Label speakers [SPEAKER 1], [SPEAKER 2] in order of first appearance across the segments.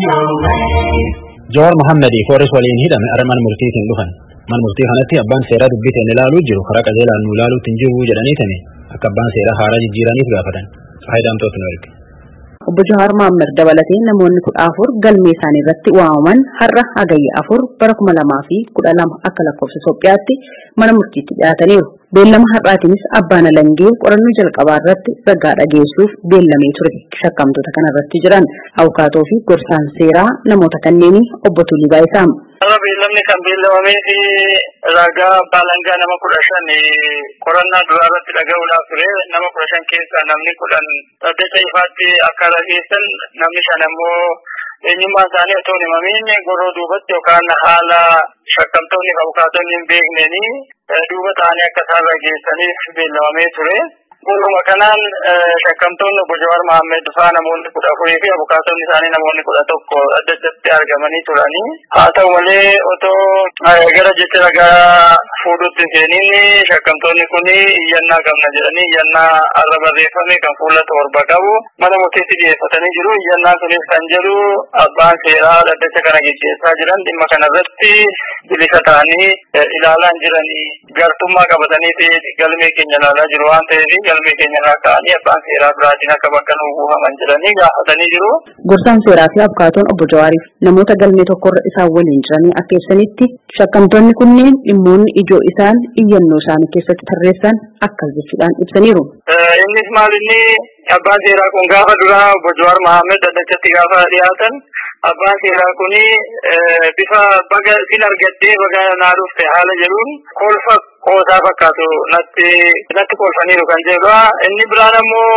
[SPEAKER 1] Jawar Mohammedi Forest waliin hidhame araman murtiitiin dhufan. Man murtii kanatti abbaan seeraa dubbiteen ilaaluu jiru karaa qajeelaan nu ilaaluutti hin jiru jedhanii tame akka abbaan seeraa haaraa jijjiiraniif gaafatan. Faayidamtoota nu erge.
[SPEAKER 2] Obbo Jawar Mohammed dabalatee namoonni 14 galmee isaanii irratti waamaman har'a hagayya 4 bara 2012 akka lakkoofsa Itoophiyaatti mana murtiitti dhiyaataniiru. Beellama har'aatiinis abbaan alangee qorannoo jalqabaa irratti ragaa dhageessuuf beellamee ture. Shakkamtoota kana irratti jiran abukaatoo fi gorsaan seeraa namoota kanneenii obbo Tulii Baayisaam.
[SPEAKER 3] Beellamni kan beellamamee fi ragaa abbaa alangaa nama 15 qorannaa duraa irratti dhaga'uudhaaf ture. Nama 15 keessaa namni 10 dhaddacha ifaatti akka dhageessan namni 5 ammoo eenyummaa isaanii otoo hin himamiin goroo duubatti yookaan haala shakkamtoonni fi abukaatonni hin beekneen duuba ta'anii akka isaan dhageessaniif beellamamee ture. Goruma kanaan shakkamtoonni obbo Jawar Mohammed faa namoonni 14 fi abukaatonni isaanii namoonni 11 dhaddachatti argamanii turanii. Haa ta'u malee otoo gara jecha ragaa fuudhutti seeniin shakkamtoonni kun iyyannaa qabna jedhanii iyyannaa har'a barreeffame kan fuula 7 qabu mana murtiitti dhiyeeffatanii jiru. Iyyannaan kunis kan jedhu abbaan seeraa dhaddacha kana gaggeessaa jiran dhimma kanarratti bilisa ta'anii ilaalaan jiranii gartummaa qabatanii galmee keenya ilaalaa jiru waan ta'eef galmee keenya irraa ka'anii abbaan seeraa biraatiin akka bakka nu buufaman jedhanii gaafatanii jiru.
[SPEAKER 2] Gorsaan seeraa fi abukaatoon obbo Jawaariif namoota galmee tokkorra isaan waliin jiranii akka ibsanitti shakkamtoonni kunneen dhimmoonni ijoo isaan iyyannoo isaanii keessatti tarreessan akkas jechuudhaan ibsaniiru.
[SPEAKER 3] Innis maalinni abbaan seeraa kun gaafa duraa obbo Jawar Mohammed dhaddachatti gaafa dhiyaatan abbaan seeraa kun bifa baga sin argattee baga naa dhufte haala jedhuun kolfa qoosaa fakkaatu natti kolfaniiru kan jedhudha. Inni biraan ammoo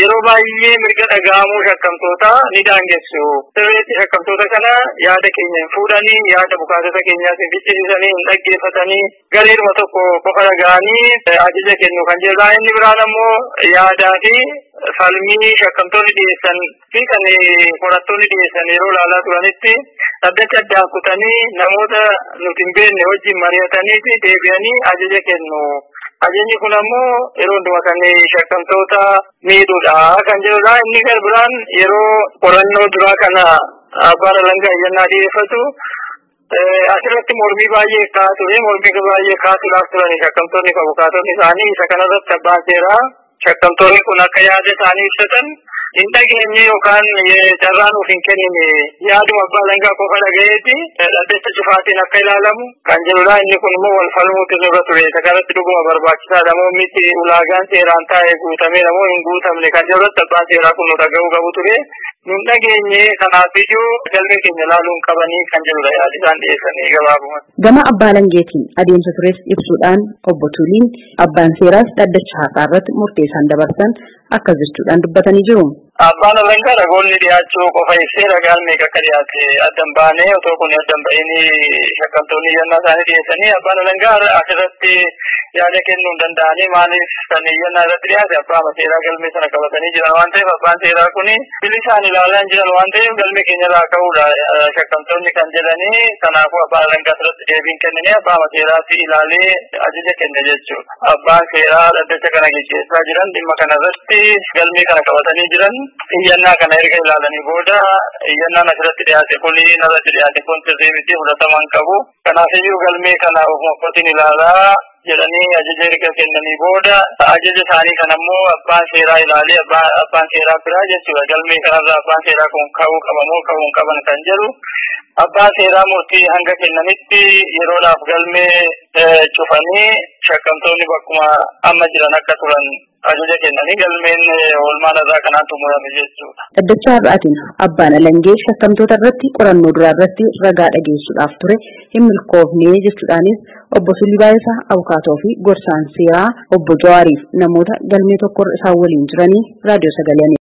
[SPEAKER 3] yeroo baay'ee mirga dhaga'amuu shakkamtoota ni daangessu. Sirriitti shakkamtoota kana yaada keenya hin fuudhanii yaada abukaatota keenyaas hin fichisiisanii hin dhaggeeffatanii gareedhuma tokko qofa dhaga'anii ajaja kennu kan jedhudha. Inni biraan ammoo yaadaa fi falmii shakkamtoonni dhiyeessan fi kan qorattoonni dhiyeessan yeroo ilaalaa turanitti dhaddacha addaan kutanii namoota nuti hin beekne wajjin mari'atanii fi deebi'anii ajaja kennu. Ajajni kun ammoo yeroo hundumaa kan shakkamtoota miidhuudha kan jedhudha. Inni gara biraan yeroo qorannoo duraa kana abbaan alangaa iyyannaa dhiyeeffatu asirratti mormii baay'ee kaasudha. Mormii baay'ee kaasuudhaaf turani shakkamtoonni fi abukaatonni isaanii isa kanarratti abbaan seeraa shakkamtoonni kun akka yaada isaanii ibsatan hin dhageenye yookaan carraa nuuf hin kennine yaaduma abbaa alangaa qofa dhaga'eeti dhaddacha cufaatiin akka ilaalamu kan jedhudha. Inni kun immoo wal falmuutu nurra ture. Isa kanatti dhuguma barbaachisaadha moo miti ulaagaan seeraan taa'ee guutamee moo hin guutamne kan jedhurratti abbaan seeraa kun nu dhaga'uu qabu ture. Nun dhageenye kanaafiyyuu galmee keenya ilaaluun qabanii kan jedhudha yaada isaan dhiyeessanii gabaabumatti.
[SPEAKER 2] Gama abbaa alangeetiin adeemsa tures ibsuudhaan obbo Tuliin abbaan seeraas dhaddacha haqaa irratti murtee isaan dabarsan akkas jechuudhaan dubbatanii jiru.
[SPEAKER 3] Abbaan alangaa ragoonni dhiyaachuu qofa ibsee ragaan meeqa akka dhiyaate addan baanee otoo kun addan ba'inii shakkamtoonni iyyannaa isaanii dhiyeessanii abbaan alangaa asirratti yaada kennuu hin danda'anii maaliif kan iyyannaa irratti dhiyaate abbaa seeraa galmee sana qabatanii jiran waan ta'eef abbaan seeraa kun bilisaan ilaalaa jiran waan ta'eef galmee keenya irraa ka'uudha shakkamtoonni kan jedhanii kanaafuu abbaan alangaa asirratti deebiin kennanii abbaa seeraatti ilaalee ajaja kenne jechuudha. Abbaan seeraa dhaddacha kana gaggeessaa jiran dhimma kanarratti galmee kana qabatanii jiran iyyannaa kana erga ilaalanii booda iyyannaan asirratti dhiyaate kun narratti dhiyaate kun sirrii miti fudhataman qabu. Kanaafiyyuu galmee kana ofumaffootiin ilaalaa jedhanii ajaja erga kennanii booda ajaja isaanii kanammoo abbaan seeraa ilaalee abbaan seeraa biraa jechuudha. Galmee kanarraa abbaan seeraa kun ka'uu qabamoo ka'uu hin qaban kan jedhu abbaan seeraa murtii hanga kennanitti yeroodhaaf galmee cufanii shakkamtoonni bakkuma amma jiran akka turan ajaja kennanii galmeen oolmaan irraa kanaan xumurame jechuudha.
[SPEAKER 2] Dhaddacha har'aatiin abbaan alangee shakkamtoota irratti qorannoo duraa irratti ragaa dhageessuudhaaf ture hin milkoofne jechuudhaanis obbo Tulii Baayisaa abukaatoo fi gorsaan seeraa obbo Jawaariif namoota galmee tokkorra isaan waliin jiranii raadiyoo sagalee